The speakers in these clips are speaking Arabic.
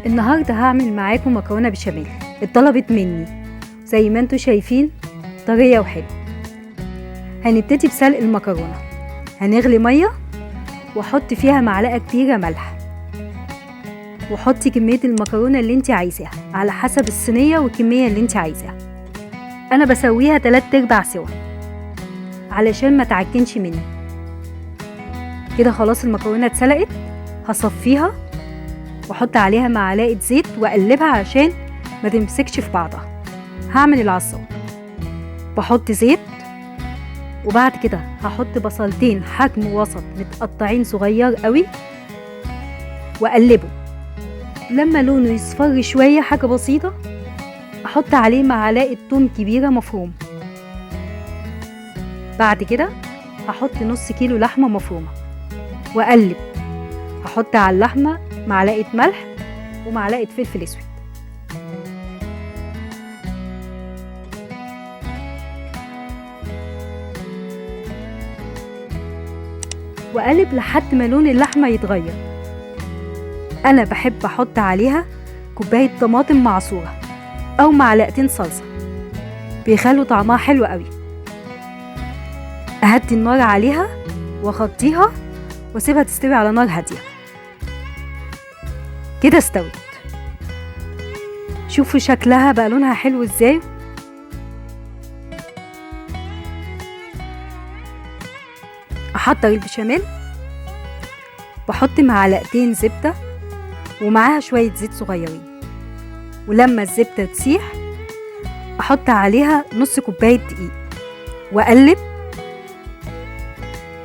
النهاردة هعمل معاكم مكرونة بشاميل اتطلبت مني زي ما انتوا شايفين، طرية وحلوة. هنبتدي بسلق المكرونة. هنغلي مية واحط فيها معلقة كبيرة ملح، وحطي كمية المكرونة اللي انت عايزاها على حسب الصينية والكمية اللي انت عايزاها. انا بسويها 3/4 سوا علشان ما تعجنش مني. كده خلاص المكرونة اتسلقت. هصفيها واحط عليها معلقه زيت واقلبها عشان ما تمسكش في بعضها. هعمل العصاج، بحط زيت وبعد كده هحط بصلتين حجم وسط متقطعين صغير قوي واقلبه. لما لونه يصفر شويه حاجه بسيطه احط عليه معلقه توم كبيره مفرومه. بعد كده هحط نص كيلو لحمه مفرومه واقلب. هحط على اللحمه معلقه ملح ومعلقه فلفل اسود. واقلب لحد ما لون اللحمه يتغير. انا بحب احط عليها كوبايه طماطم معصوره او معلقتين صلصه، بيخلوا طعمها حلو قوي. اهدي النار عليها واغطيها واسيبها تستوي على نار هاديه. كده استوت. شوفوا شكلها بقى لونها حلو ازاي. احضر البشاميل، بحط معلقتين زبدة ومعاها شوية زيت صغيرين، ولما الزبدة تسيح احط عليها نص كوباية دقيق واقلب.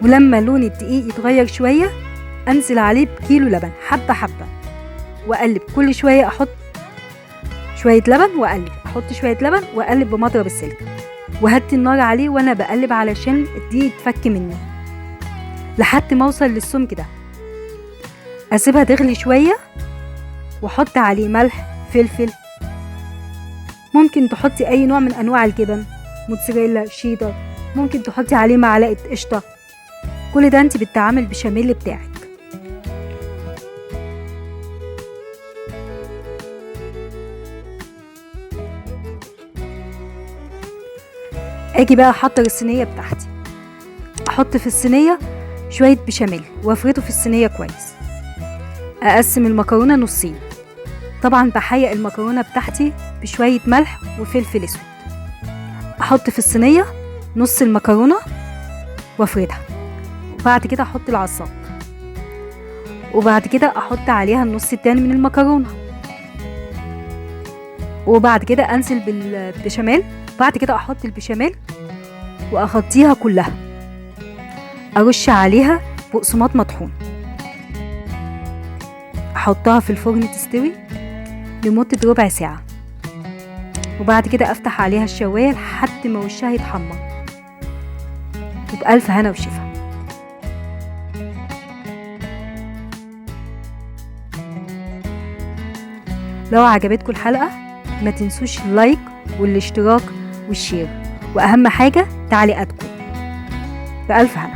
ولما لون الدقيق يتغير شوية انزل عليه بكيلو لبن حبة حبة واقلب. كل شوية احط شوية لبن واقلب، احط شوية لبن واقلب بمضرب السلك، وهدي النار عليه وانا بقلب علشان الدقيق يتفك مني لحد ما اوصل للسمك ده. اسيبها تغلي شوية واحط عليه ملح فلفل. ممكن تحطي اي نوع من انواع الجبن، موتزاريلا شيدر، ممكن تحطي عليه معلقة قشطة. كل ده انت بتعمل البشاميل بتاعك. اجي بقى احضر الصينيه بتاعتي. احط في الصينيه شويه بشاميل وافرده في الصينيه كويس. اقسم المكرونه نصين. طبعا بحيق المكرونه بتاعتي بشويه ملح وفلفل اسود. احط في الصينيه نص المكرونه وافردها، وبعد كده احط العصاج، وبعد كده احط عليها النص التاني من المكرونه، وبعد كده انزل بالبشاميل. بعد كده احط البشاميل واغطيها كلها. ارش عليها بقسماط مطحون. احطها في الفرن تستوي لمدة ربع ساعة، وبعد كده افتح عليها الشواية لحد ما وشها يتحمر. وبألف هنا وشفا. لو عجبتكم الحلقة ما تنسوش اللايك والاشتراك والشير، واهم حاجة تعليقاتكم. بألف هنا.